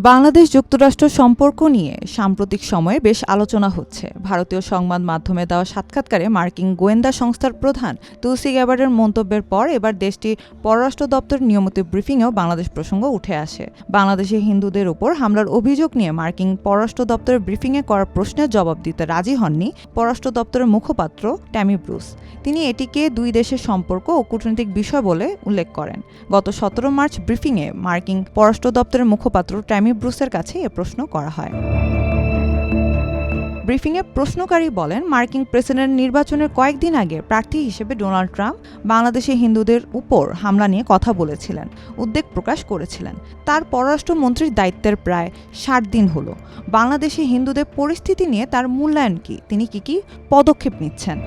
বাংলাদেশ যুক্তরাষ্ট্র সম্পর্ক নিয়ে সাম্প্রতিক সময়ে বেশ আলোচনা হচ্ছে। ভারতীয় সংবাদ মাধ্যমে দেওয়া সাক্ষাৎকারে মার্কিন গোয়েন্দা সংস্থার প্রধান তুলসি গ্যাবার্ডের মন্তব্যের পর এবার দেশটির পররাষ্ট্র দপ্তরের নিয়মিত ব্রিফিংয়েও বাংলাদেশ প্রসঙ্গ উঠে আসে। বাংলাদেশে হিন্দুদের উপর হামলার অভিযোগ নিয়ে মার্কিন পররাষ্ট্র দপ্তরের ব্রিফিংয়ে করা প্রশ্নের জবাব দিতে রাজি হননি পররাষ্ট্র দপ্তরের মুখপাত্র ট্যামি ব্রুস। তিনি এটিকে দুই দেশের সম্পর্ক ও কূটনৈতিক বিষয় বলে উল্লেখ করেন। গত 17 মার্চ ব্রিফিংয়ে মার্কিন পররাষ্ট্র দপ্তরের মুখপাত্র ট্যামি ব্রুসের কাছে এ প্রশ্ন করা হয়। ব্রিফিংয়ে প্রশ্নকারী বলেন, মার্কিন প্রেসিডেন্ট নির্বাচনের কয়েকদিন আগে প্রার্থী হিসেবে ডোনাল্ড ট্রাম্প বাংলাদেশে হিন্দুদের উপর হামলা নিয়ে কথা বলেছিলেন, উদ্বেগ প্রকাশ করেছিলেন। তার পররাষ্ট্রমন্ত্রীর দায়িত্বের প্রায় 60 দিন হলো। বাংলাদেশে হিন্দুদের পরিস্থিতি নিয়ে তার মূল্যায়ন কি, তিনি কি পদক্ষেপ নিচ্ছেন?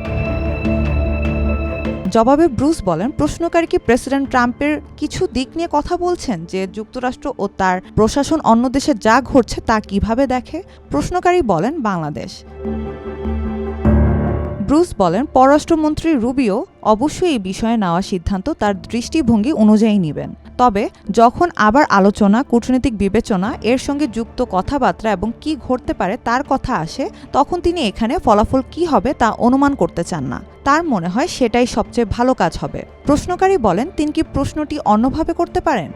জবাবে ব্রুস বলেন, প্রশ্নকারী কি প্রেসিডেন্ট ট্রাম্পের কিছু দিক নিয়ে কথা বলছেন যে যুক্তরাষ্ট্র ও তার প্রশাসন অন্য দেশে যা ঘটছে তা কিভাবে দেখে? প্রশ্নকারী বলেন, বাংলাদেশ। ব্রুস বলেন, পররাষ্ট্রমন্ত্রী রুবিও অবশ্যই এই বিষয়ে নেওয়া সিদ্ধান্ত তার দৃষ্টিভঙ্গি অনুযায়ী নেবেন। তবে যখন আবার আলোচনা, কূটনৈতিক বিবেচনা, এর সঙ্গে যুক্ত কথাবার্তা এবং কি ঘটতে পারে তার কথা আসে, তখন তিনি এখানে ফলাফল কি হবে তা অনুমান করতে চান না। তার মনে হয় সেটাই সবচেয়ে ভালো কাজ হবে। প্রশ্নকারী বলেন, তিনি কি প্রশ্নটি অন্যভাবে করতে পারেন?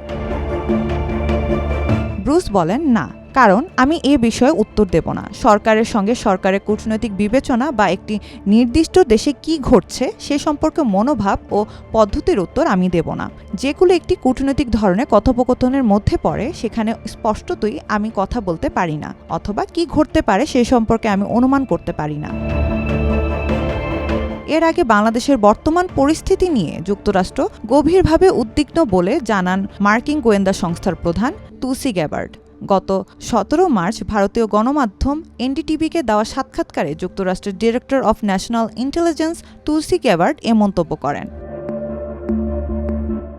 ব্রুস বলেন, না, কারণ আমি এ বিষয়ে উত্তর দেব না। সরকারের সঙ্গে সরকারের কূটনৈতিক বিবেচনা বা একটি নির্দিষ্ট দেশে কি ঘটছে সে সম্পর্কে মনোভাব ও পদ্ধতির উত্তর আমি দেব না। যেগুলো একটি কূটনৈতিক ধরনের কথোপকথনের মধ্যে পড়ে সেখানে স্পষ্টতই আমি কথা বলতে পারি না, অথবা কি ঘটতে পারে সে সম্পর্কে আমি অনুমান করতে পারি না। এর আগে বাংলাদেশের বর্তমান পরিস্থিতি নিয়ে যুক্তরাষ্ট্র গভীরভাবে উদ্বিগ্ন বলে জানান মার্কিন গোয়েন্দা সংস্থার প্রধান তুলসি গ্যাবার্ড। গত 17 মার্চ ভারতীয় গণমাধ্যম এনডিটিভিকে দেওয়া সাক্ষাৎকারে যুক্তরাষ্ট্রের director of national intelligence Tulsi Gabbard এ মন্তব্য করেন।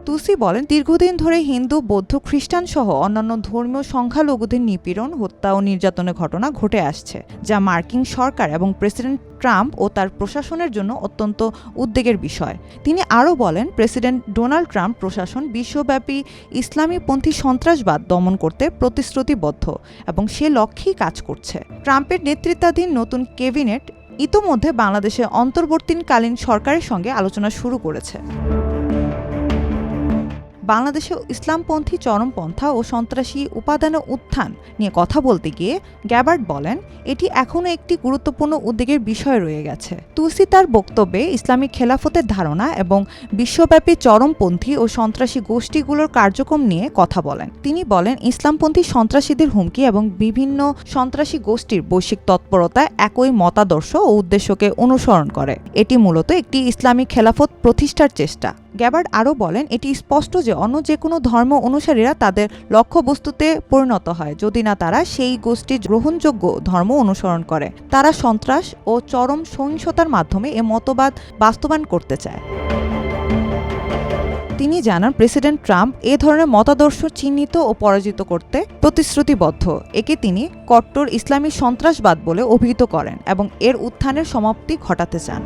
তুলসি বলেন, দীর্ঘদিন ধরে হিন্দু, বৌদ্ধ, খ্রিস্টান সহ অন্যান্য ধর্মীয় সংখ্যালঘুদের নিপীড়ন, হত্যা ও নির্যাতনের ঘটনা ঘটে আসছে, যা মার্কিন সরকার এবং প্রেসিডেন্ট ট্রাম্প ও তার প্রশাসনের জন্য অত্যন্ত উদ্বেগের বিষয়। তিনি আরও বলেন, প্রেসিডেন্ট ডোনাল্ড ট্রাম্প প্রশাসন বিশ্বব্যাপী ইসলামীপন্থী সন্ত্রাসবাদ দমন করতে প্রতিশ্রুতিবদ্ধ এবং সে লক্ষ্যেই কাজ করছে। ট্রাম্পের নেতৃত্বাধীন নতুন ক্যাবিনেট ইতোমধ্যে বাংলাদেশের অন্তর্বর্তীকালীন সরকারের সঙ্গে আলোচনা শুরু করেছে। বাংলাদেশে ইসলামপন্থী চরমপন্থা ও সন্ত্রাসী উপাদানের উত্থান নিয়ে কথা বলতে গিয়ে গ্যাবার্ড বলেন, এটি এখনও একটি গুরুত্বপূর্ণ উদ্বেগের বিষয় রয়ে গেছে। তুলসি তার বক্তব্যে ইসলামিক খেলাফতের ধারণা এবং বিশ্বব্যাপী চরমপন্থী ও সন্ত্রাসী গোষ্ঠীগুলোর কার্যক্রম নিয়ে কথা বলেন। তিনি বলেন, ইসলামপন্থী সন্ত্রাসীদের হুমকি এবং বিভিন্ন সন্ত্রাসী গোষ্ঠীর বৈশ্বিক তৎপরতা একই মতাদর্শ ও উদ্দেশ্যকে অনুসরণ করে। এটি মূলত একটি ইসলামিক খেলাফত প্রতিষ্ঠার চেষ্টা। গ্যাবার্ড আরও বলেন, এটি স্পষ্ট যে অন্য যে কোনো ধর্ম অনুসারীরা তাদের লক্ষ্যবস্তুতে পরিণত হয় যদি না তারা সেই গোষ্ঠীর গ্রহণযোগ্য ধর্ম অনুসরণ করে। তারা সন্ত্রাস ও চরম সহিংসতার মাধ্যমে এ মতবাদ বাস্তবায়ন করতে চায়। তিনি জানান, প্রেসিডেন্ট ট্রাম্প এ ধরনের মতাদর্শ চিহ্নিত ও পরাজিত করতে প্রতিশ্রুতিবদ্ধ। একে তিনি কট্টর ইসলামী সন্ত্রাসবাদ বলে অভিহিত করেন এবং এর উত্থানের সমাপ্তি ঘটাতে চান।